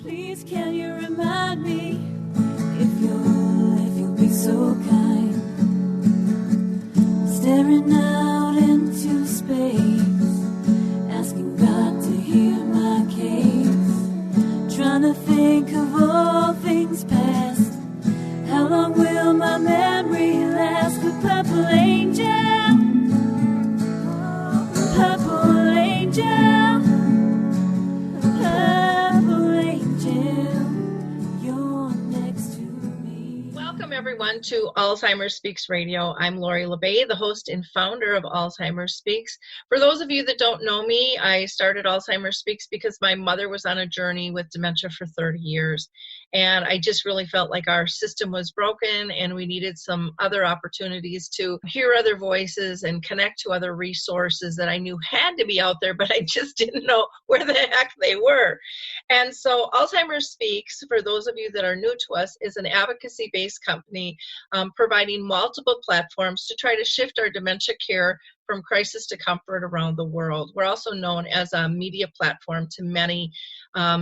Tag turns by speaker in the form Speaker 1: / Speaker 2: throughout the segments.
Speaker 1: Please can you remind me if you'll be so kind, staring out into space, asking God to hear my case, trying to think of all things past. How long will my memory last? The purple angel, purple angel, purple angel, you're next to me.
Speaker 2: Welcome everyone to Alzheimer Speaks Radio. I'm Lori LeBay, the host and founder of Alzheimer Speaks. For those of you that don't know me, I started Alzheimer Speaks because my mother was on a journey with dementia for 30 years. And I just really felt like our system was broken and we needed some other opportunities to hear other voices and connect to other resources that I knew had to be out there, but I just didn't know where the heck they were. And so Alzheimer Speaks, for those of you that are new to us, is an advocacy-based company providing multiple platforms to try to shift our dementia care from crisis to comfort around the world. We're also known as a media platform to many,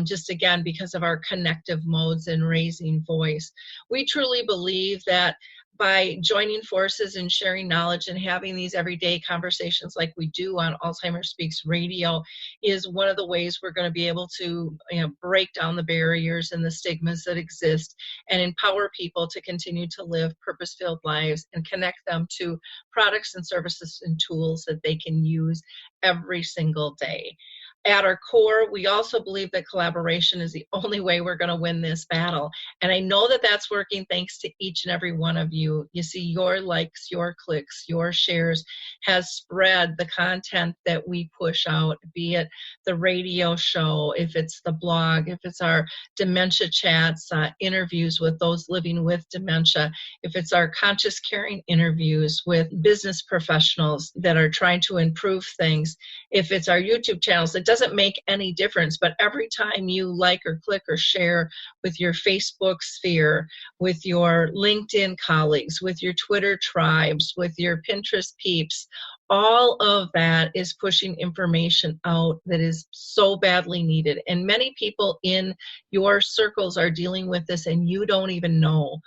Speaker 2: just again, because of our connective modes and raising voice. We truly believe that by joining forces and sharing knowledge and having these everyday conversations like we do on Alzheimer Speaks Radio is one of the ways we're going to be able to break down the barriers and the stigmas that exist and empower people to continue to live purpose-filled lives and connect them to products and services and tools that they can use every single day. At our core, we also believe that collaboration is the only way we're going to win this battle. And I know that that's working thanks to each and every one of you. You see, your likes, your clicks, your shares has spread the content that we push out, be it the radio show, if it's the blog, if it's our dementia chats, interviews with those living with dementia, if it's our conscious caring interviews with business professionals that are trying to improve things, if it's our YouTube channels. It doesn't make any difference, but every time you like or click or share with your Facebook sphere, with your LinkedIn colleagues, with your Twitter tribes, with your Pinterest peeps, all of that is pushing information out that is so badly needed. And many people in your circles are dealing with this and you don't even know,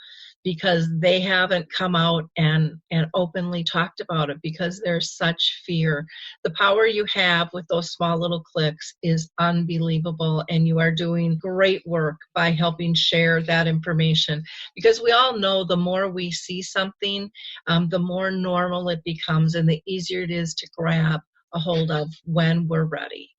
Speaker 2: because they haven't come out and openly talked about it because there's such fear. The power you have with those small little clicks is unbelievable, and you are doing great work by helping share that information, because we all know the more we see something, the more normal it becomes and the easier it is to grab a hold of when we're ready.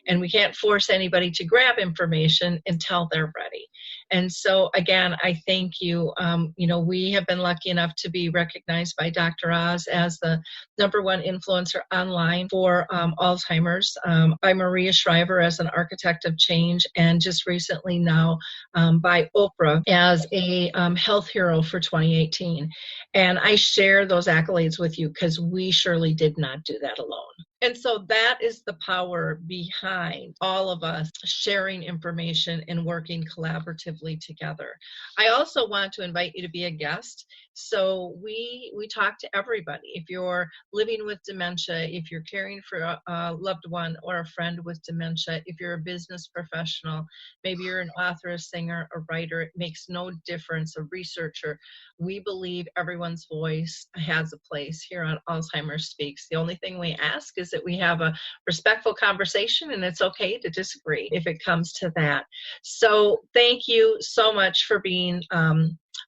Speaker 2: And we can't force anybody to grab information until they're ready. And so, again, I thank you. We have been lucky enough to be recognized by Dr. Oz as the #1 influencer online for Alzheimer's, by Maria Shriver as an architect of change, and just recently now by Oprah as a health hero for 2018. And I share those accolades with you because we surely did not do that alone. And so that is the power behind all of us sharing information and working collaboratively together. I also want to invite you to be a guest. So we talk to everybody. If you're living with dementia, if you're caring for a loved one or a friend with dementia, if you're a business professional, maybe you're an author, a singer, a writer, it makes no difference, a researcher. We believe everyone's voice has a place here on Alzheimer Speaks. The only thing we ask is that we have a respectful conversation, and it's okay to disagree if it comes to that. So thank you so much for being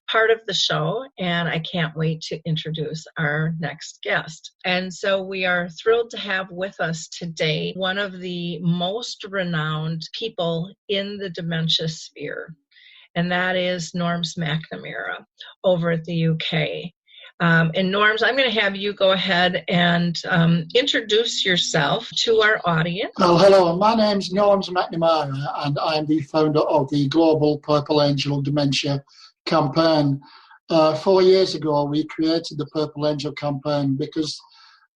Speaker 2: part of the show, and I can't wait to introduce our next guest. And so we are thrilled to have with us today one of the most renowned people in the dementia sphere, and that is Norms McNamara over at the UK. And Norms, I'm going to have you go ahead and introduce yourself to our audience.
Speaker 3: Well, hello, my name's Norms McNamara, and I'm the founder of the Global Purple Angel Dementia campaign. 4 years ago, we created the Purple Angel campaign because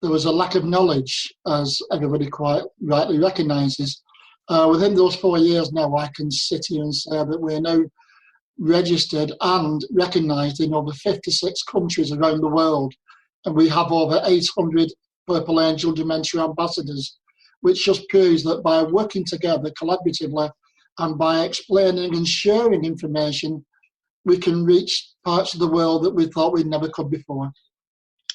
Speaker 3: there was a lack of knowledge, as everybody quite rightly recognises. Within those 4 years now, I can sit here and say that we're now registered and recognised in over 56 countries around the world. And we have over 800 Purple Angel Dementia ambassadors, which just proves that by working together collaboratively And by explaining and sharing information, we can reach parts of the world that we thought we never could before.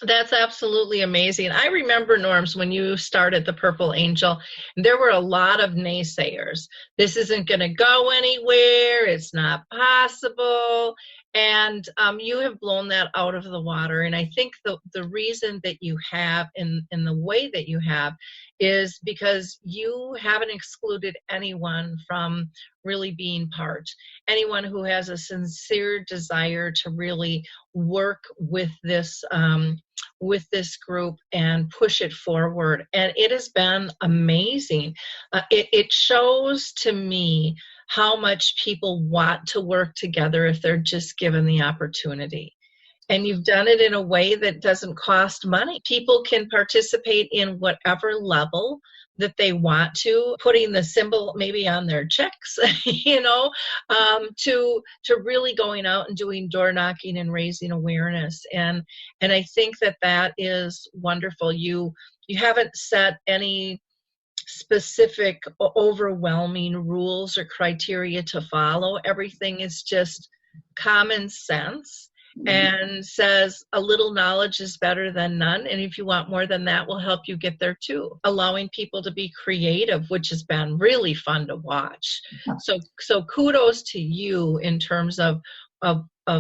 Speaker 2: That's absolutely amazing. I remember, Norms, when you started the Purple Angel, there were a lot of naysayers. This isn't going to go anywhere. It's not possible. And you have blown that out of the water. And I think the reason that you have in the way that you have is because you haven't excluded anyone from really being part. Anyone who has a sincere desire to really work with this group and push it forward. And it has been amazing. It shows to me how much people want to work together if they're just given the opportunity. And you've done it in a way that doesn't cost money. People can participate in whatever level that they want to, putting the symbol maybe on their checks, to really going out and doing door knocking and raising awareness. And I think that is wonderful. You haven't set any specific overwhelming rules or criteria to follow. Everything is just common sense and says a little knowledge is better than none. And if you want more than that, we'll help you get there too. Allowing people to be creative, which has been really fun to watch. So kudos to you in terms of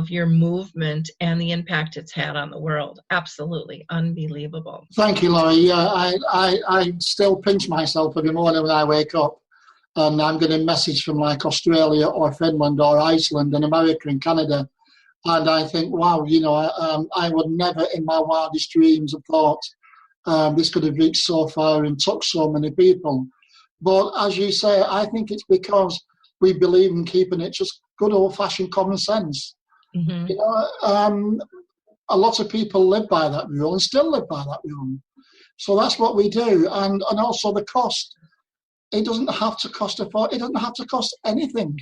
Speaker 2: your movement and the impact it's had on the world. Absolutely unbelievable.
Speaker 3: Thank you, Laurie. Yeah, I still pinch myself every morning when I wake up, and I'm getting a message from like Australia or Finland or Iceland and America and Canada. And I think, wow, I would never in my wildest dreams have thought this could have reached so far and touched so many people. But as you say, I think it's because we believe in keeping it just good old-fashioned common sense. Mm-hmm. A lot of people live by that rule and still live by that rule. So that's what we do. And also the cost. It doesn't have to cost it doesn't have to cost anything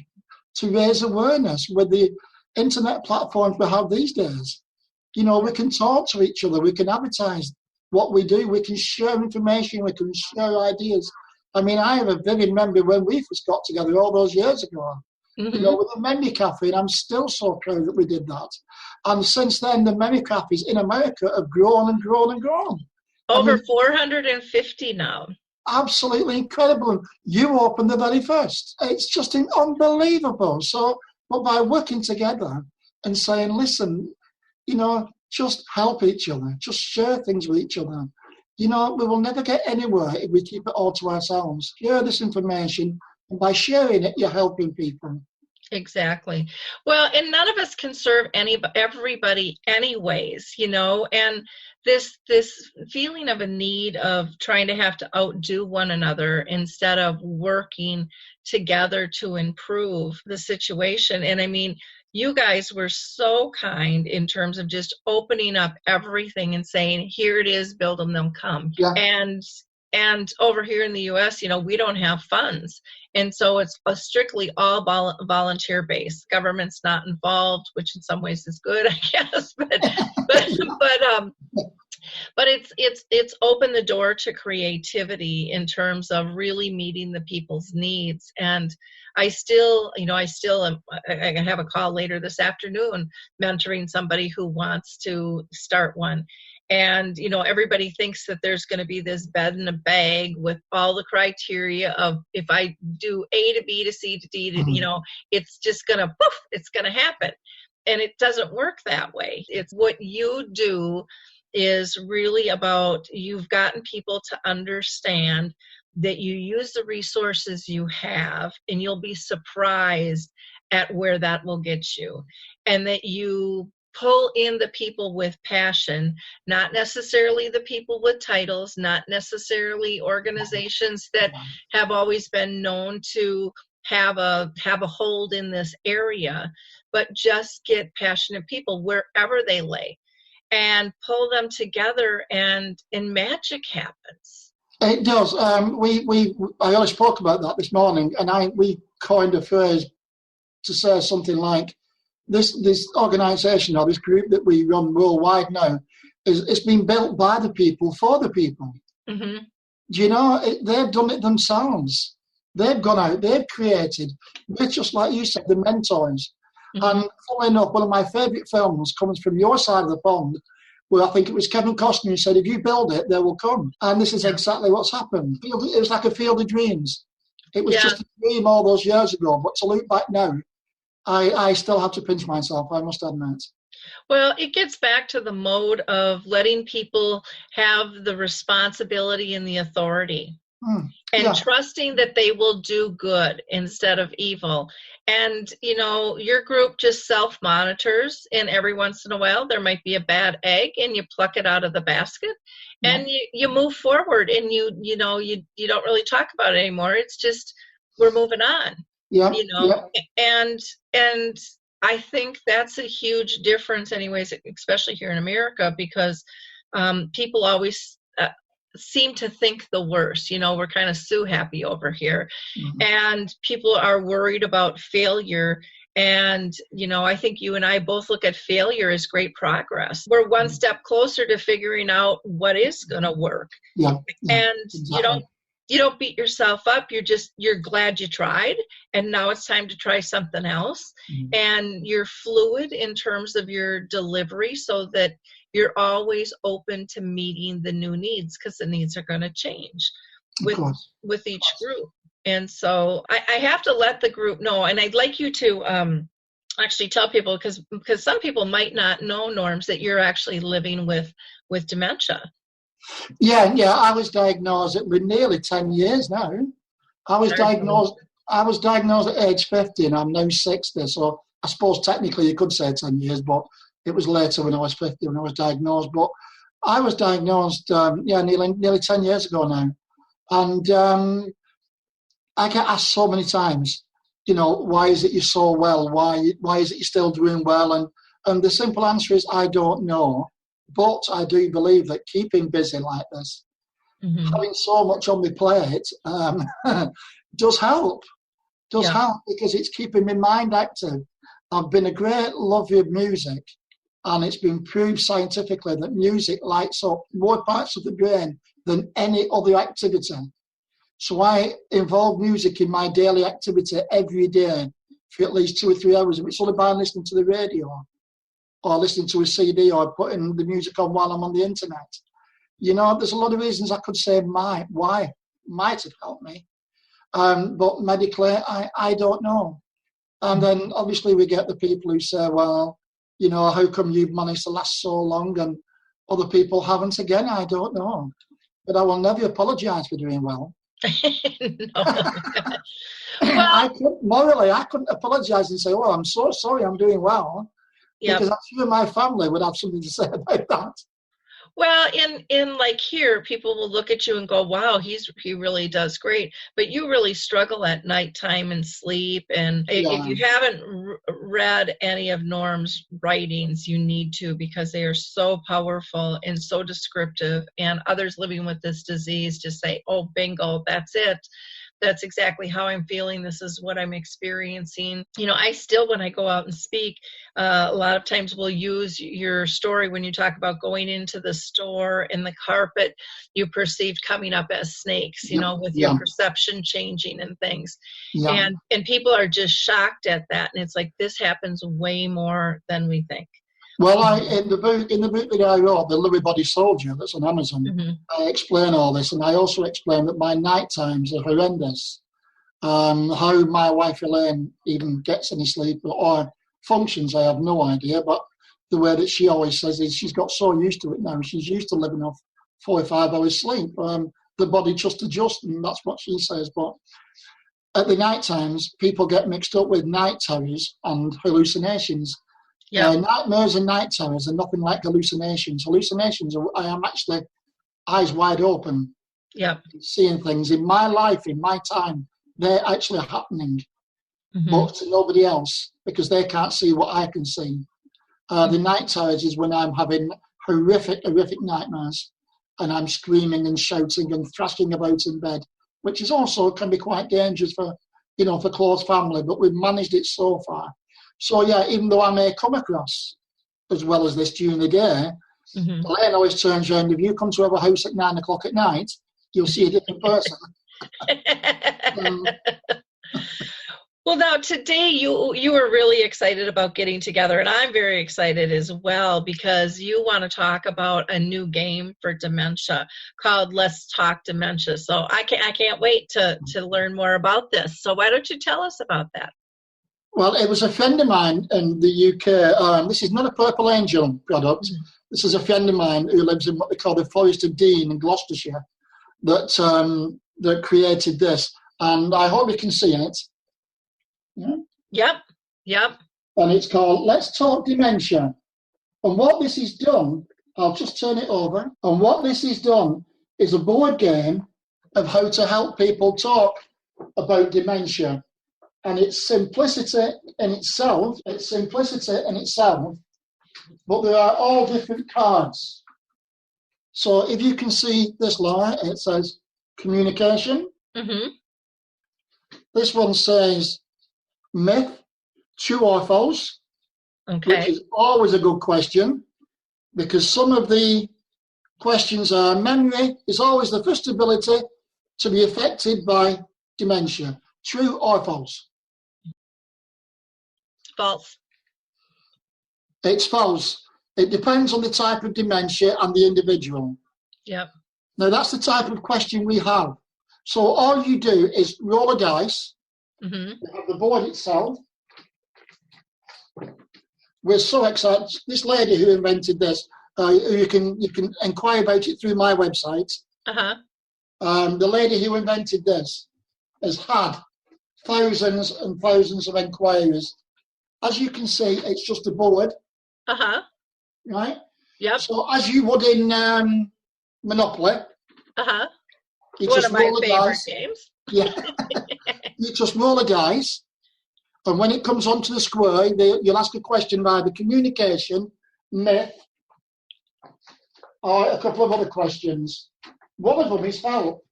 Speaker 3: to raise awareness with the internet platforms we have these days. We can talk to each other, we can advertise what we do, we can share information, we can share ideas. I mean, I have a vivid memory when we first got together all those years ago, with the Memory Cafe, and I'm still so proud that we did that. And since then, the Memory Cafes in America have grown and grown and grown.
Speaker 2: Over 450 now.
Speaker 3: Absolutely incredible. And you opened the very first. It's just unbelievable. But by working together and saying, listen, just help each other, just share things with each other. We will never get anywhere if we keep it all to ourselves. Share this information, and by sharing it, you're helping people.
Speaker 2: Exactly. Well, and none of us can serve everybody anyways, and this feeling of a need of trying to have to outdo one another instead of working together to improve the situation. And I mean, you guys were so kind in terms of just opening up everything and saying, here it is, build them, they'll come. Yeah. And over here in the U.S., we don't have funds. And so it's strictly all volunteer based. Government's not involved, which in some ways is good, I guess. But it's opened the door to creativity in terms of really meeting the people's needs. And I have a call later this afternoon mentoring somebody who wants to start one. And, everybody thinks that there's going to be this bed in a bag with all the criteria of if I do A to B to C to D to, it's just going to, it's going to happen. And it doesn't work that way. It's what you do is really about, you've gotten people to understand that you use the resources you have, and you'll be surprised at where that will get you. And that you pull in the people with passion, not necessarily the people with titles, not necessarily organizations that have always been known to have a hold in this area, but just get passionate people wherever they lay and pull them together, and magic happens.
Speaker 3: It does. I only spoke about that this morning, and we coined a phrase to say something like, this organisation or this group that we run worldwide now it's been built by the people for the people. Mm-hmm. They've done it themselves. They've gone out, they've created, it's just like you said, the mentors.
Speaker 2: Mm-hmm.
Speaker 3: And funnily enough, one of my favourite films comes from your side of the pond, where I think it was Kevin Costner who said, if you build it, they will come. And this is exactly what's happened. It was like a field of dreams. It was just a dream all those years ago. But to look back now, I still have to pinch myself, I must admit.
Speaker 2: Well, it gets back to the mode of letting people have the responsibility and the authority. And trusting that they will do good instead of evil. And, you know, your group just self-monitors, and every once in a while there might be a bad egg and you pluck it out of the basket and you move forward, and you don't really talk about it anymore. It's just, we're moving on, and I think that's a huge difference anyways, especially here in America, because people always seem to think the worst. We're kind of sue happy over here, and people are worried about failure. And, I think you and I both look at failure as great progress. We're one step closer to figuring out what is going to work. And exactly. You don't beat yourself up. You're glad you tried, and now it's time to try something else. And you're fluid in terms of your delivery, so that you're always open to meeting the new needs, because the needs are going to change with each group. And so I have to let the group know, and I'd like you to actually tell people, because some people might not know, Norms, that you're actually living with dementia.
Speaker 3: Yeah, I was diagnosed with nearly 10 years now. I was diagnosed at age 50, and I'm now 60, so I suppose technically you could say 10 years, but it was later when I was 50 when I was diagnosed. But I was diagnosed, nearly 10 years ago now. And I get asked so many times, why is it you're so well? Why is it you're still doing well? And the simple answer is, I don't know. But I do believe that keeping busy like this, having so much on my plate, does help. Help, because it's keeping my mind active. I've been a great lover of music, and it's been proved scientifically that music lights up more parts of the brain than any other activity. So I involve music in my daily activity every day for at least 2 or 3 hours. If it's only by listening to the radio or listening to a CD or putting the music on while I'm on the internet. There's a lot of reasons I could say why might have helped me. But medically, I don't know. And then obviously we get the people who say, well, how come you've managed to last so long and other people haven't? Again, I don't know. But I will never apologise for doing well. I couldn't apologise and say, oh, I'm so sorry I'm doing well. Because I'm sure my family would have something to say about that.
Speaker 2: Well, in like here, people will look at you and go, wow, he really does great. But you really struggle at nighttime and sleep. And if you haven't read any of Norm's writings, you need to, because they are so powerful and so descriptive. And others living with this disease just say, oh, bingo, that's it. That's exactly how I'm feeling. This is what I'm experiencing. I still, when I go out and speak, a lot of times will use your story when you talk about going into the store and the carpet you perceived coming up as snakes, with your perception changing and things. And people are just shocked at that. And it's like, this happens way more than we think.
Speaker 3: Well, in the book that I wrote, The Lewy Body Soldier, that's on Amazon, I explain all this, and I also explain that my night times are horrendous. How my wife Elaine even gets any sleep or functions, I have no idea, but the way that she always says is she's got so used to it now. She's used to living off 4 or 5 hours sleep. The body just adjusts, and that's what she says. But at the night times, people get mixed up with night terrors and hallucinations. Nightmares and night terrors are nothing like hallucinations. Hallucinations I am actually eyes wide open, seeing things in my life, in my time. They're actually happening, but to nobody else, because they can't see what I can see. The night terrors is when I'm having horrific nightmares, and I'm screaming and shouting and thrashing about in bed, which is also can be quite dangerous for close family. But we've managed it so far. So even though I may come across as well as this during the day, Elaine always turns around. If you come to our house at 9 o'clock at night, you'll see a different person. Um,
Speaker 2: Well, now today you were really excited about getting together, and I'm very excited as well because you want to talk about a new game for dementia called Let's Talk Dementia. So I can't wait to learn more about this. So why don't you tell us about that?
Speaker 3: well, it was a friend of mine in the UK. This is not a Purple Angel product.
Speaker 2: Mm-hmm.
Speaker 3: This is a friend of mine who lives in what they call the Forest of Dean in Gloucestershire that created this. And I hope you can see it. Yeah.
Speaker 2: Yep.
Speaker 3: And it's called Let's Talk Dementia. And what this is done, I'll just turn it over. And what this is done is a board game of how to help people talk about dementia. And it's simplicity in itself. But there are all different cards. So if you can see this, Laura, it says communication.
Speaker 2: Mm-hmm.
Speaker 3: This one says myth, true or false,
Speaker 2: Okay.
Speaker 3: which is always a good question because some of the questions are memory is always the first ability to be affected by dementia. True or false?
Speaker 2: False.
Speaker 3: It's false. It depends on the type of dementia and the individual.
Speaker 2: Yep.
Speaker 3: Now, that's the type of question we have. So all you do is roll a dice.
Speaker 2: Mm-hmm.
Speaker 3: You have the board itself. We're so excited. This lady who invented this, you can inquire about it through my website.
Speaker 2: Uh-huh.
Speaker 3: The lady who invented this has had thousands and thousands of inquiries. As you can see, it's just a board.
Speaker 2: Uh-huh.
Speaker 3: Right?
Speaker 2: Yep.
Speaker 3: So as you would in Monopoly.
Speaker 2: Uh-huh.
Speaker 3: You
Speaker 2: One
Speaker 3: just
Speaker 2: of my
Speaker 3: roll the
Speaker 2: favorite
Speaker 3: dice.
Speaker 2: games.
Speaker 3: Yeah. You just roll the dice, and when it comes onto the square, you'll ask a question by the communication, myth, or a couple of other questions. One of them is help.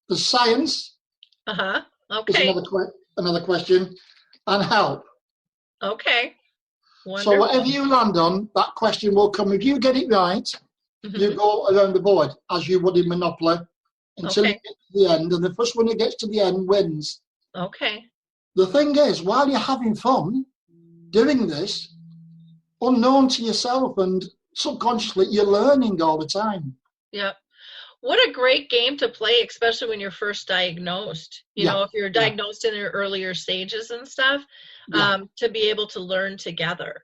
Speaker 3: The science
Speaker 2: Uh-huh.
Speaker 3: is
Speaker 2: Okay.
Speaker 3: another question, and help.
Speaker 2: Okay. Wonderful.
Speaker 3: So whatever you land on, that question will come. If you get it right,
Speaker 2: Mm-hmm.
Speaker 3: you go around the board as you would in Monopoly until you get to the end, and the first one who gets to the end wins.
Speaker 2: Okay.
Speaker 3: The thing is, while you're having fun doing this, unknown to yourself and subconsciously, you're learning all the time.
Speaker 2: Yep. What a great game to play, especially when you're first diagnosed. You know, if you're diagnosed in your earlier stages and stuff, to be able to learn together.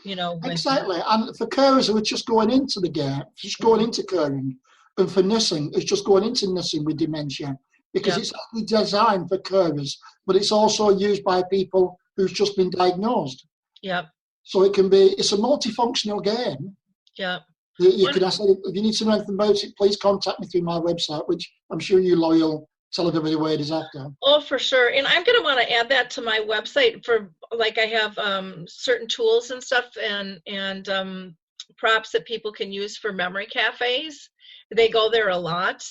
Speaker 2: You know,
Speaker 3: Exactly. And for carers who are just going into the game, just going into caring, and for nursing, it's just going into nursing with dementia, because it's actually designed for carers, but it's also used by people who've just been diagnosed.
Speaker 2: Yep.
Speaker 3: So it's a multifunctional game.
Speaker 2: Yep.
Speaker 3: You can ask, if you need to know anything about it, please contact me through my website, which I'm sure you loyal tell everybody where it is after. Oh,
Speaker 2: for sure. And I'm going to want to add that to my website for, like, I have certain tools and stuff and props that people can use for memory cafes. They go there a lot.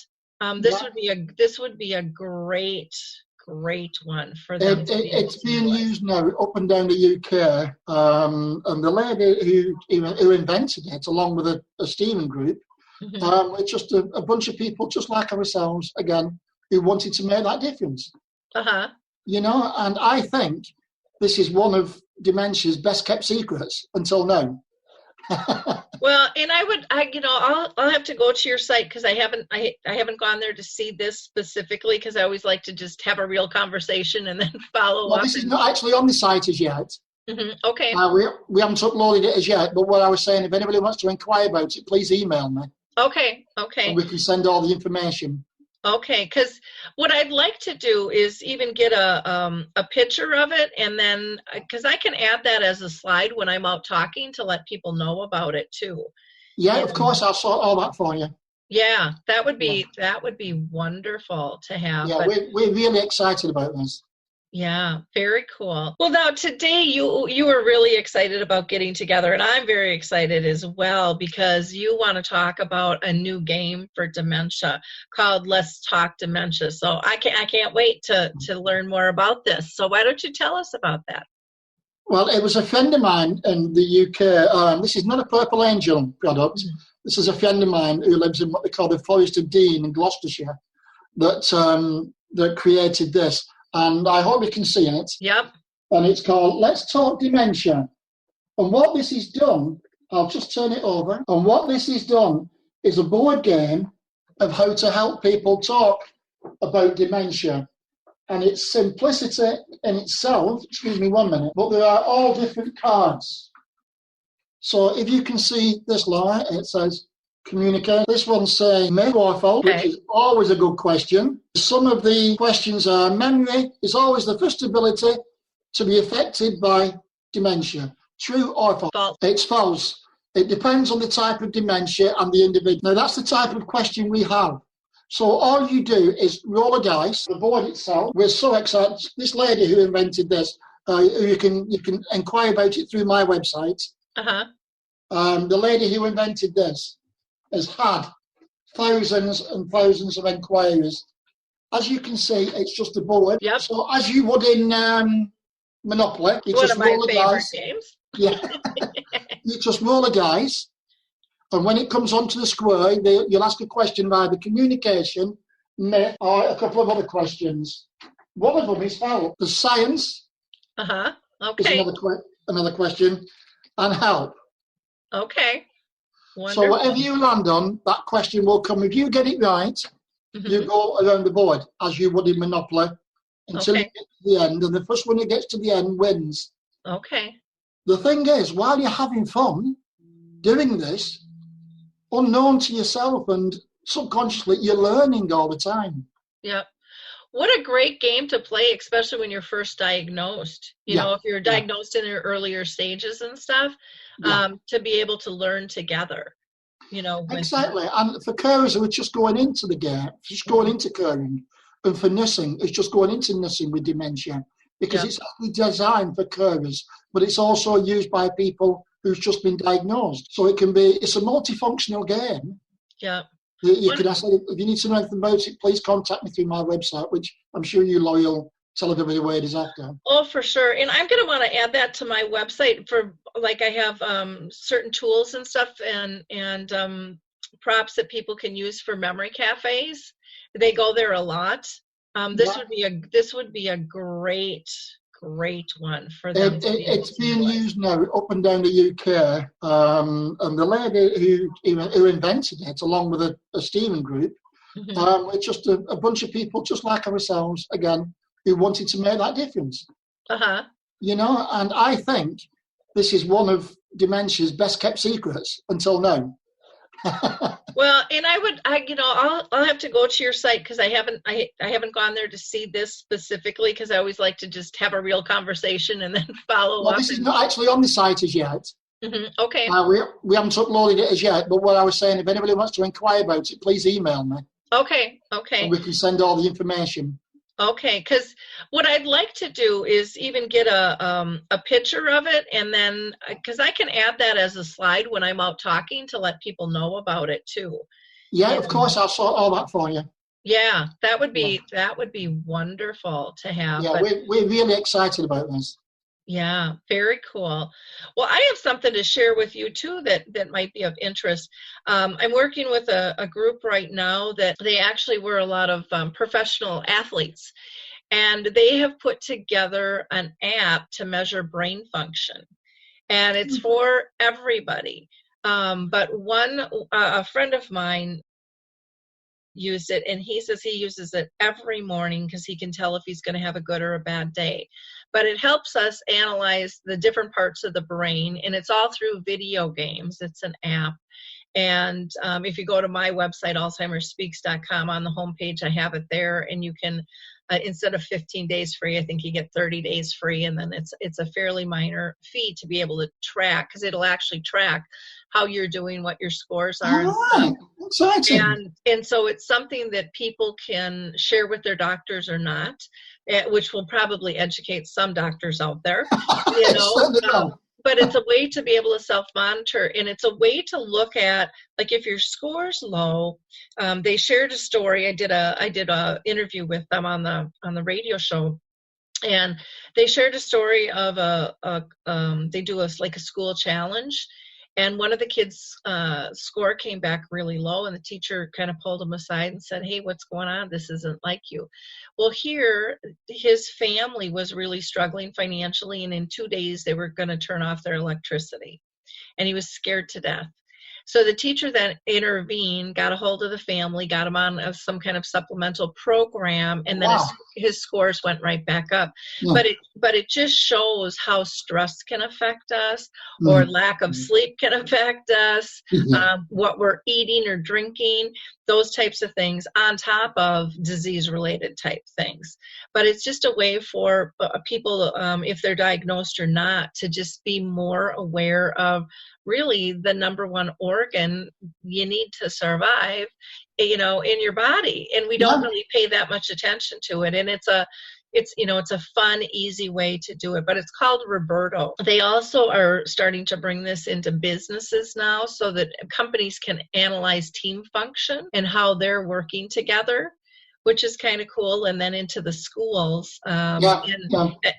Speaker 2: This would be a great one for them.
Speaker 3: It's being used now up and down the UK. And the lady who invented it, along with a steering group, it's just a bunch of people just like ourselves, again, who wanted to make that difference.
Speaker 2: Uh-huh.
Speaker 3: You know, and I think this is one of dementia's best kept secrets until now.
Speaker 2: Well, and I'll have to go to your site because I haven't gone there to see this specifically, because I always like to just have a real conversation and then follow up.
Speaker 3: This is not actually on the site as yet.
Speaker 2: Mm-hmm. Okay.
Speaker 3: We haven't uploaded it as yet, but what I was saying, if anybody wants to inquire about it, please email me.
Speaker 2: Okay.
Speaker 3: And we can send all the information.
Speaker 2: Okay, because what I'd like to do is even get a picture of it, and then because I can add that as a slide when I'm out talking to let people know about it too.
Speaker 3: Yeah, of course, I'll sort all that for you.
Speaker 2: Yeah, that would be wonderful to have.
Speaker 3: Yeah, we're really excited about this.
Speaker 2: Yeah, very cool. Well, now today you were really excited about getting together, and I'm very excited as well because you want to talk about a new game for dementia called Let's Talk Dementia. So I can't wait to learn more about this. So why don't you tell us about that?
Speaker 3: Well, it was a friend of mine in the UK. This is not a Purple Angel product.
Speaker 2: Mm-hmm.
Speaker 3: This is a friend of mine who lives in what they call the Forest of Dean in Gloucestershire that created this. And I hope you can see it.
Speaker 2: Yep.
Speaker 3: And it's called Let's Talk Dementia. And what this is done, I'll just turn it over. And what this is done is a board game of how to help people talk about dementia. And it's simplicity in itself. Excuse me 1 minute. But there are all different cards. So if you can see this, Laura, it says communicate. This one's saying me or fault, which is always a good question. Some of the questions are memory is always the first ability to be affected by dementia. True or false?
Speaker 2: False.
Speaker 3: It's false. It depends on the type of dementia and the individual. Now, that's the type of question we have. So all you do is roll a dice. The board itself, we're so excited. This lady who invented this, you can inquire about it through my website.
Speaker 2: Uh-huh.
Speaker 3: The lady who invented this has had thousands and thousands of inquiries. As you can see, it's just a board.
Speaker 2: Yep.
Speaker 3: So as you would in Monopoly, you
Speaker 2: One
Speaker 3: just
Speaker 2: of my
Speaker 3: roll the
Speaker 2: favorite
Speaker 3: dice.
Speaker 2: games.
Speaker 3: Yeah. You just roll the dice, and when it comes onto the square, you'll ask a question about the communication, myth, or a couple of other questions. One of them is help. The science
Speaker 2: Uh-huh.
Speaker 3: is
Speaker 2: Okay.
Speaker 3: another question, and help.
Speaker 2: Okay. Wonderful.
Speaker 3: So whatever you land on, that question will come. If you get it right, you go around the board as you would in Monopoly until you get to the end, and the first one who gets to the end wins.
Speaker 2: Okay.
Speaker 3: The thing is, while you're having fun doing this, unknown to yourself and subconsciously, you're learning all the time.
Speaker 2: Yep. What a great game to play, especially when you're first diagnosed. You know, if you're diagnosed in your earlier stages and stuff, to be able to learn together. You know,
Speaker 3: exactly. And for carers who are just going into the game, just going into caring, and for nursing, it's just going into nursing with dementia, because it's actually designed for carers, but it's also used by people who's just been diagnosed. So it's a multifunctional game.
Speaker 2: Yeah.
Speaker 3: You can ask, if you need to know anything about it, please contact me through my website, which I'm sure you will tell everybody where it is after.
Speaker 2: Oh, for sure. And I'm going to want to add that to my website for, like, I have certain tools and stuff and props that people can use for memory cafes. They go there a lot. This would be a great one for them.
Speaker 3: It's being used now up and down the UK, and the lady who invented it, along with a steering group, it's just a bunch of people just like ourselves, again, who wanted to make that difference. You know, and I think this is one of dementia's best kept secrets until now.
Speaker 2: Well, and I'll have to go to your site, because I haven't gone there to see this specifically, because I always like to just have a real conversation and then follow up.
Speaker 3: This is not actually on the site as yet.
Speaker 2: Okay.
Speaker 3: We haven't uploaded it as yet, but what I was saying, if anybody wants to inquire about it, please email me.
Speaker 2: Okay.
Speaker 3: And we can send all the information.
Speaker 2: Okay, because what I'd like to do is even get a picture of it, and then, because I can add that as a slide when I'm out talking to let people know about it too.
Speaker 3: Yeah, of course, I'll sort all that for you.
Speaker 2: Yeah, that would be wonderful to have.
Speaker 3: Yeah, we're really excited about this.
Speaker 2: Yeah, very cool. Well, I have something to share with you too that might be of interest. I'm working with a group right now that they actually were a lot of professional athletes, and they have put together an app to measure brain function, and it's for everybody. But a friend of mine used it, and he says he uses it every morning because he can tell if he's going to have a good or a bad day. But it helps us analyze the different parts of the brain, and it's all through video games. It's an app. And if you go to my website, alzheimersspeaks.com, on the homepage, I have it there, and you can, instead of 15 days free, I think you get 30 days free, and then it's a fairly minor fee to be able to track, because it'll actually track how you're doing, what your scores are.
Speaker 3: Right. Exciting.
Speaker 2: And so it's something that people can share with their doctors or not, which will probably educate some doctors out there, you know. But it's a way to be able to self-monitor, and it's a way to look at, like, if your score's low. They shared a story. I did a interview with them on the radio show, And they shared a story of they do like a school challenge, and one of the kids' score came back really low, and the teacher kind of pulled him aside and said, "Hey, what's going on? This isn't like you." Well, here, his family was really struggling financially, and in 2 days they were going to turn off their electricity, and he was scared to death. So the teacher then intervened, got a hold of the family, got him on some kind of supplemental program, and then his scores went right back up.
Speaker 3: Yeah.
Speaker 2: But it just shows how stress can affect us, or lack of sleep can affect us, what we're eating or drinking, those types of things, on top of disease-related type things. But it's just a way for people, if they're diagnosed or not, to just be more aware of really the number one organ you need to survive, in your body. And we don't really pay that much attention to it. And it's a fun, easy way to do it, but it's called Roberto. They also are starting to bring this into businesses now, so that companies can analyze team function and how they're working together, which is kind of cool. And then into the schools. And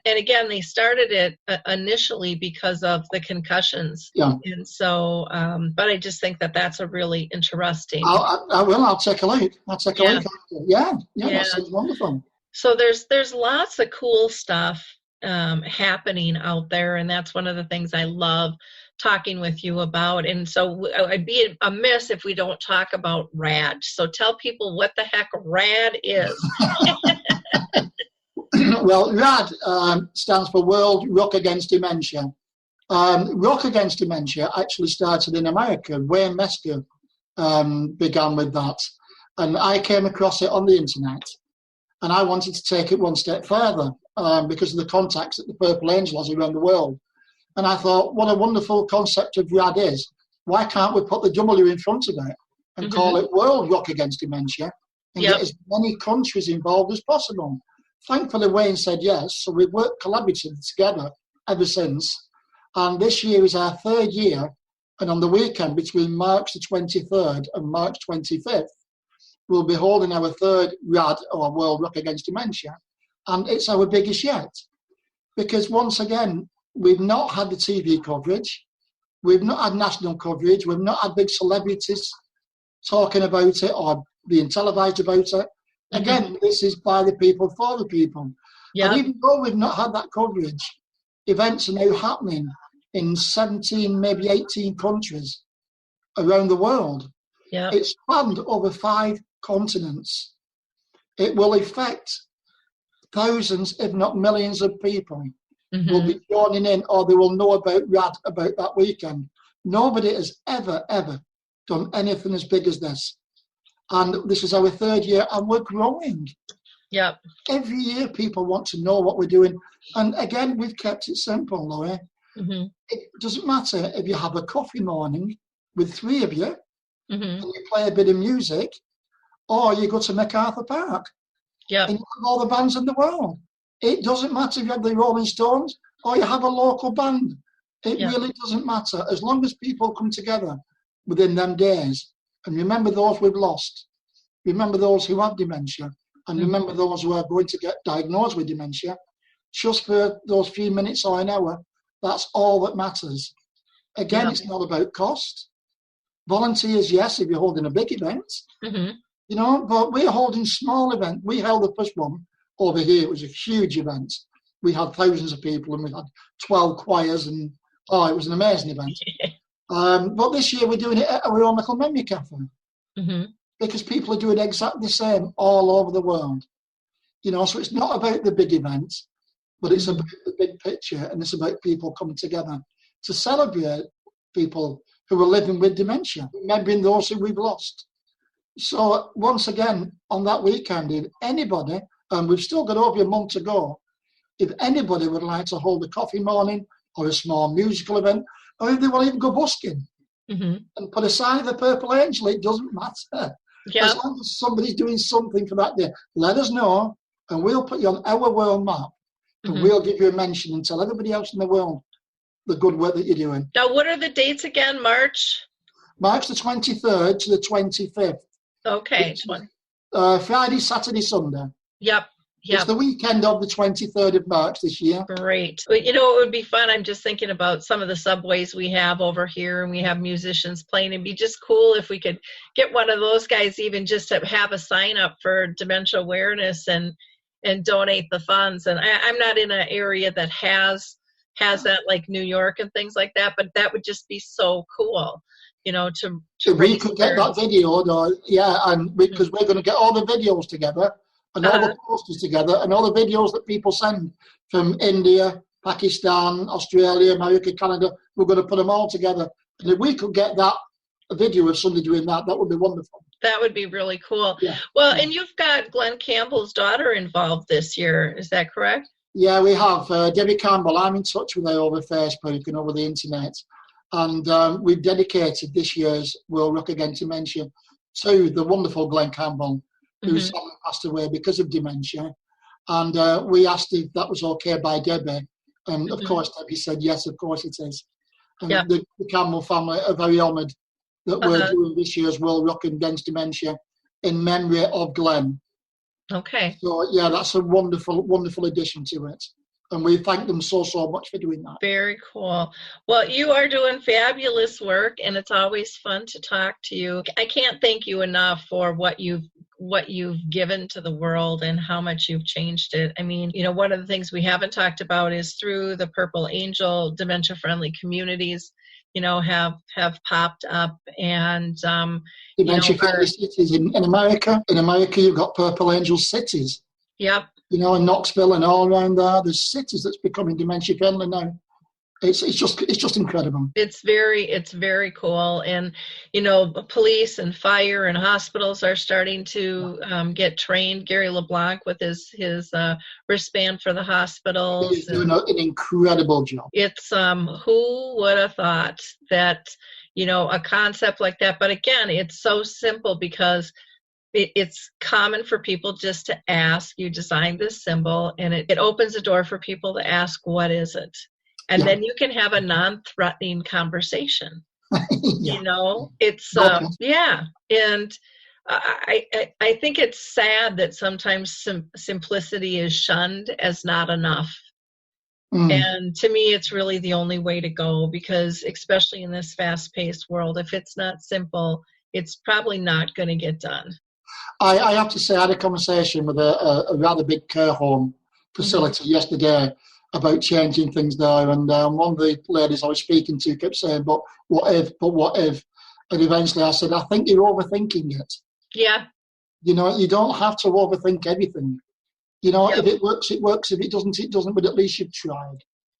Speaker 2: again, they started it initially because of the concussions. Yeah. And so, but I just think that that's a really interesting.
Speaker 3: I'll take a look. Yeah, that sounds wonderful.
Speaker 2: So there's lots of cool stuff happening out there, and that's one of the things I love talking with you about. And so I'd be amiss if we don't talk about WRAD. So tell people what the heck WRAD is.
Speaker 3: Well, WRAD stands for World Rocks Against Dementia. Rock Against Dementia actually started in America. Wayne Mesker began with that. And I came across it on the internet. And I wanted to take it one step further because of the contacts that the Purple Angel has around the world. And I thought, what a wonderful concept of WRAD is. Why can't we put the W in front of it and call it World Rocks Against Dementia and get as many countries involved as possible? Thankfully, Wayne said yes, so we've worked collaboratively together ever since. And this year is our third year, and on the weekend between March the 23rd and March 25th, we'll be holding our third WRAD, or World Rocks Against Dementia, and it's our biggest yet. Because once again, we've not had the TV coverage, we've not had national coverage, we've not had big celebrities talking about it or being televised about it. Again, this is by the people, for the people. And even though we've not had that coverage, events are now happening in 17, maybe 18 countries around the world. It's spanned over 5 continents. It will affect thousands, if not millions of people will be joining in, or they will know about WRAD about that weekend. Nobody has ever done anything as big as this. And this is our third year, and we're growing. Every year people want to know what we're doing. And again, we've kept it simple, Laurie. It doesn't matter if you have a coffee morning with 3 of you and you play a bit of music, or you go to MacArthur Park and you have all the bands in the world. It doesn't matter if you have the Rolling Stones or you have a local band. It really doesn't matter, as long as people come together within them days and remember those we've lost, remember those who have dementia, and remember those who are going to get diagnosed with dementia. Just for those few minutes or an hour, that's all that matters. Again, it's not about cost. Volunteers, yes, if you're holding a big event, but we're holding small events. We held the first one over here. It was a huge event. We had thousands of people, and we had 12 choirs, and it was an amazing event. But this year we're doing it at our own little memory cafe because people are doing exactly the same all over the world. So it's not about the big event, but it's about the big picture, and it's about people coming together to celebrate people who are living with dementia, remembering those who we've lost. So once again, on that weekend, if anybody, and we've still got over a month to go, if anybody would like to hold a coffee morning or a small musical event, or if they will even go busking and put a sign of the Purple Angel, it doesn't matter. As long as somebody's doing something for that day, let us know, and we'll put you on our world map, and we'll give you a mention and tell everybody else in the world the good work that you're doing.
Speaker 2: Now, what are the dates again? March
Speaker 3: the 23rd to the 25th.
Speaker 2: Okay.
Speaker 3: Friday, Saturday, Sunday. It's the weekend of the 23rd of March this year.
Speaker 2: Great. Well, it would be fun. I'm just thinking about some of the subways we have over here, and we have musicians playing. It'd be just cool if we could get one of those guys even just to have a sign up for dementia awareness and donate the funds. And I'm not in an area that has that, like New York and things like that, but that would just be so cool, to
Speaker 3: we could get that video, and because we're going to get all the videos together and all the posters together and all the videos that people send from India, Pakistan, Australia, America, Canada. We're going to put them all together. And if we could get that video of somebody doing that would be wonderful.
Speaker 2: That would be really cool.
Speaker 3: Yeah.
Speaker 2: Well, and you've got Glenn Campbell's daughter involved this year. Is that correct?
Speaker 3: Yeah, we have. Debbie Campbell, I'm in touch with her over Facebook and over the internet. And we've dedicated this year's World Rocks Against Dementia to the wonderful Glenn Campbell, who sadly passed away because of dementia. And we asked if that was okay by Debbie. And of course, Debbie said, yes, of course it is. And the Campbell family are very honoured that we're doing this year's World Rocks Against Dementia in memory of Glenn.
Speaker 2: Okay.
Speaker 3: So, yeah, that's a wonderful, wonderful addition to it. And we thank them so much for doing that.
Speaker 2: Very cool. Well, you are doing fabulous work, and it's always fun to talk to you. I can't thank you enough for what you've given to the world and how much you've changed it. I mean, one of the things we haven't talked about is through the Purple Angel dementia-friendly communities, have popped up, and
Speaker 3: dementia-friendly cities in America. In America, you've got Purple Angel cities.
Speaker 2: Yep.
Speaker 3: In Knoxville and all around there's cities that's becoming dementia-friendly now. It's just incredible. It's
Speaker 2: very cool. And, police and fire and hospitals are starting to get trained. Gary LeBlanc with his wristband for the hospitals.
Speaker 3: He's doing an incredible job.
Speaker 2: It's, who would have thought that, a concept like that. But again, it's so simple because it's common for people just to ask. You design this symbol, and it opens the door for people to ask, what is it? And then you can have a non-threatening conversation. It's, And I think it's sad that sometimes simplicity is shunned as not enough. And to me, it's really the only way to go, because especially in this fast-paced world, if it's not simple, it's probably not going to get done.
Speaker 3: I have to say, I had a conversation with a rather big care home facility yesterday about changing things there, and one of the ladies I was speaking to kept saying, but what if? And eventually I said, I think you're overthinking it.
Speaker 2: Yeah.
Speaker 3: You don't have to overthink everything. If it works, it works. If it doesn't, it doesn't, but at least you've tried.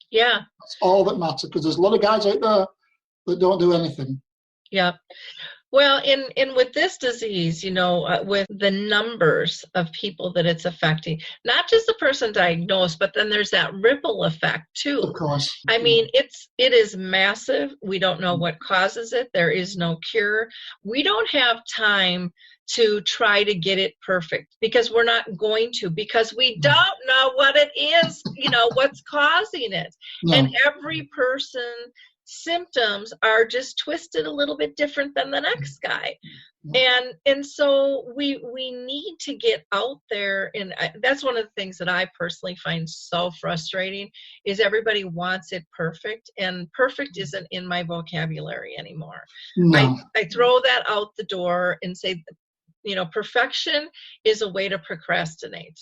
Speaker 2: Yeah.
Speaker 3: That's all that matters, because there's a lot of guys out there that don't do anything.
Speaker 2: Yeah. Well, in with this disease, with the numbers of people that it's affecting, not just the person diagnosed, but then there's that ripple effect too.
Speaker 3: Of course.
Speaker 2: I mean, it is massive. We don't know what causes it. There is no cure. We don't have time to try to get it perfect, because we're not going to, because we don't know what it is, what's causing it. No. And every person symptoms are just twisted a little bit different than the next guy. And so we need to get out there, and that's one of the things that I personally find so frustrating, is everybody wants it perfect, and perfect isn't in my vocabulary anymore. No. I throw that out the door and say, perfection is a way to procrastinate.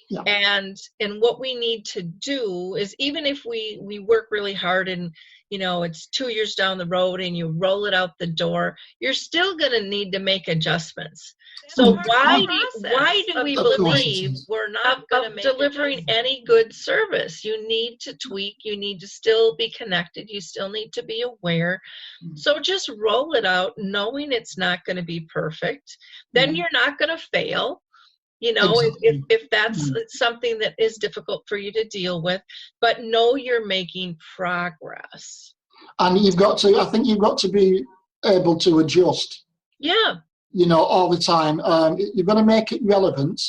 Speaker 2: Yeah. And what we need to do is, even if we work really hard and it's 2 years down the road and you roll it out the door, you're still going to need to make adjustments. So why do we believe we're not going to make delivering any good service? You need to tweak. You need to still be connected. You still need to be aware. So just roll it out, knowing it's not going to be perfect. Then you're not going to fail. If that's something that is difficult for you to deal with, but know you're making progress. And
Speaker 3: I think you've got to be able to adjust.
Speaker 2: Yeah.
Speaker 3: All the time. You've got to make it relevant,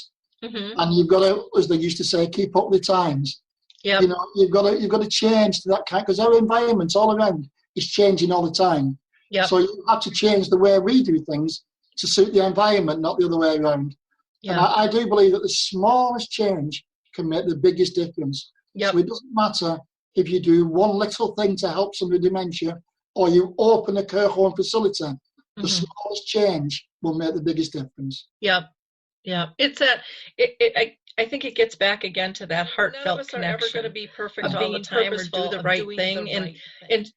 Speaker 3: and you've got to, as they used to say, keep up with the times. Yeah. You've got to change to that kind, because our environment all around is changing all the time. Yeah. So you have to change the way we do things to suit the environment, not the other way around. And I do believe that the smallest change can make the biggest difference. So it doesn't matter if you do one little thing to help somebody with dementia or you open a care home facility. The smallest change will make the biggest difference.
Speaker 2: Yeah. It's I think it gets back again to that heartfelt connection. None of us are ever going to be perfect all the time or do the right thing, and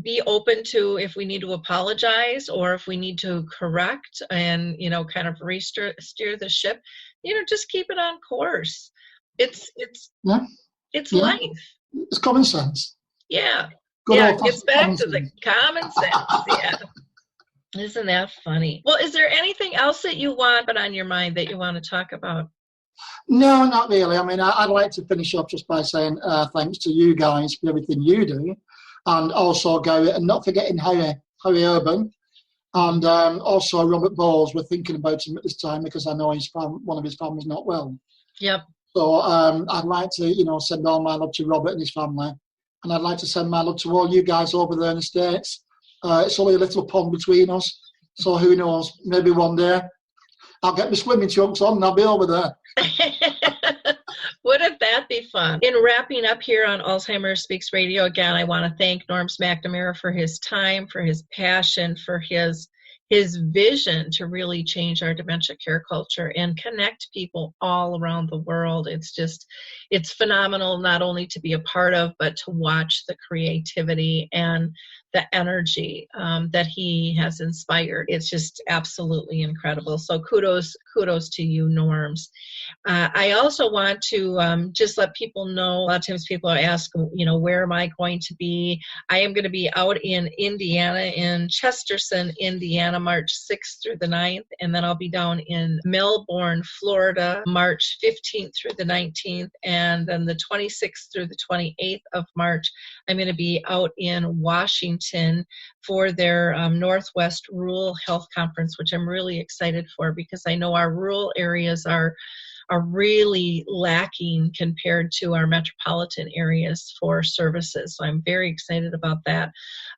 Speaker 2: be open to if we need to apologize or if we need to correct and, kind of steer the ship, just keep it on course. It's life.
Speaker 3: It's common sense.
Speaker 2: Yeah. It gets back to the common sense. Yeah. Isn't that funny? Well, is there anything else that you want but on your mind that you want to talk about?
Speaker 3: No, not really. I mean, I'd like to finish off just by saying thanks to you guys for everything you do, and also Gary, and not forgetting Harry Urban, and also Robert Bowles. We're thinking about him at this time because I know one of his family's not well.
Speaker 2: Yep.
Speaker 3: So I'd like to, send all my love to Robert and his family, and I'd like to send my love to all you guys over there in the States. It's only a little pond between us, so who knows? Maybe one day I'll get my swimming trunks on and I'll be over there.
Speaker 2: Wouldn't that be fun? In wrapping up here on Alzheimer's Speaks Radio, again, I want to thank Norms McNamara for his time, for his passion, for his vision to really change our dementia care culture and connect people all around the world. It's phenomenal not only to be a part of, but to watch the creativity and the energy that he has inspired. It's just absolutely incredible. So kudos to you, Norms. I also want to just let people know, a lot of times people ask, where am I going to be? I am going to be out in Indiana, in Chesterton, Indiana, March 6th through the 9th, and then I'll be down in Melbourne, Florida, March 15th through the 19th, and then the 26th through the 28th of March, I'm going to be out in Washington for their Northwest Rural Health Conference, which I'm really excited for because I know our rural areas are really lacking compared to our metropolitan areas for services. So I'm very excited about that.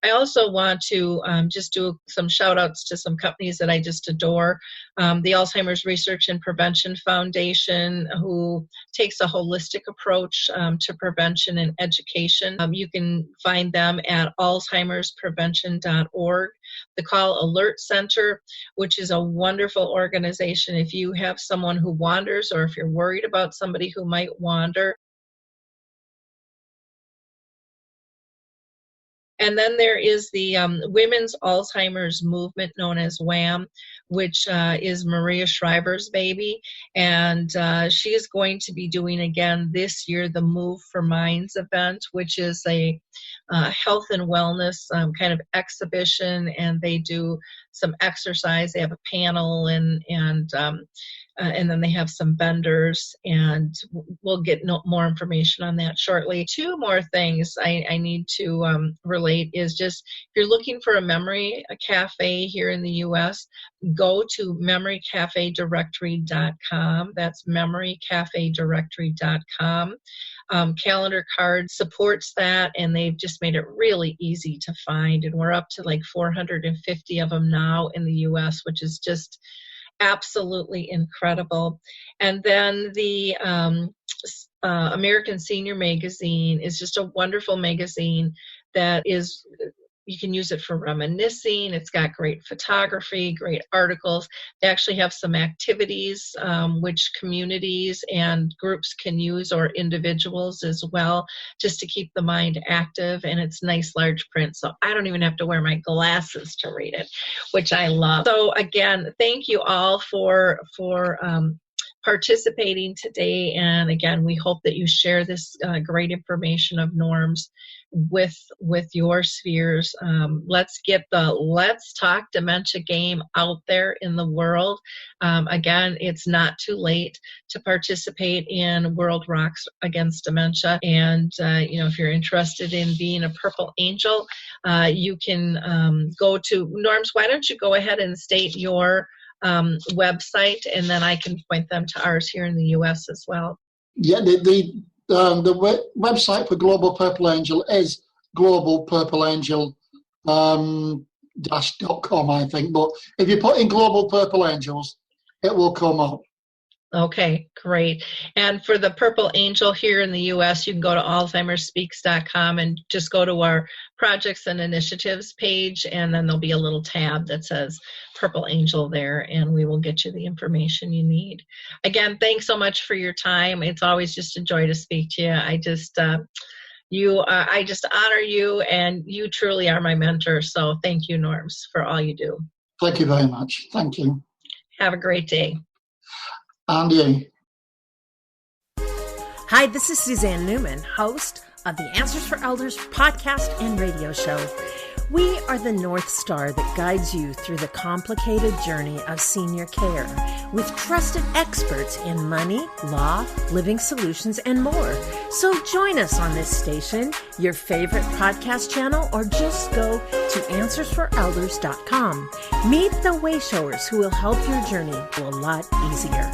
Speaker 2: I also want to just do some shout outs to some companies that I just adore. The Alzheimer's Research and Prevention Foundation, who takes a holistic approach to prevention and education. You can find them at alzheimersprevention.org. The Call Alert Center, which is a wonderful organization. If you have someone who wanders or if you're worried about somebody who might wander. And then there is the Women's Alzheimer's Movement, known as WAM, which is Maria Shriver's baby. And she is going to be doing again this year the Move for Minds event, which is a health and wellness kind of exhibition. And they do some exercise. They have a panel and then they have some vendors, and we'll get more information on that shortly. Two more things I need to relate is just, if you're looking for a memory cafe here in the U.S., go to memorycafedirectory.com. That's memorycafedirectory.com. Calendar Card supports that, and they've just made it really easy to find. And we're up to like 450 of them now in the U.S., which is just absolutely incredible. And then the American Senior Magazine is just a wonderful magazine that is, you can use it for reminiscing. It's got great photography, great articles. They actually have some activities which communities and groups can use, or individuals as well, just to keep the mind active. And it's nice large print, so I don't even have to wear my glasses to read it, which I love. So again, thank you all for participating today. And again, we hope that you share this great information of Norms with your spheres. Let's get the Let's Talk Dementia game out there in the world. Again, it's not too late to participate in World Rocks Against Dementia. And, if you're interested in being a Purple Angel, you can go to Norms. Why don't you go ahead and state your website, and then I can point them to ours here in the U.S. as well.
Speaker 3: Yeah, the website for Global Purple Angel is globalpurpleangel-.com, I think. But if you put in Global Purple Angels, it will come up.
Speaker 2: Okay, great. And for the Purple Angel here in the U.S., you can go to alzheimersspeaks.com and just go to our projects and initiatives page, and then there'll be a little tab that says Purple Angel there, and we will get you the information you need. Again, thanks so much for your time. It's always just a joy to speak to you. I just honor you, and you truly are my mentor. So thank you, Norms, for all you do.
Speaker 3: Thank you very much. Thank you.
Speaker 2: Have a great day.
Speaker 3: And you.
Speaker 4: Hi, this is Suzanne Newman, host of the Answers for Elders podcast and radio show. We are the North Star that guides you through the complicated journey of senior care with trusted experts in money, law, living solutions, and more. So join us on this station, your favorite podcast channel, or just go to AnswersForElders.com. Meet the Wayshowers who will help your journey go a lot easier.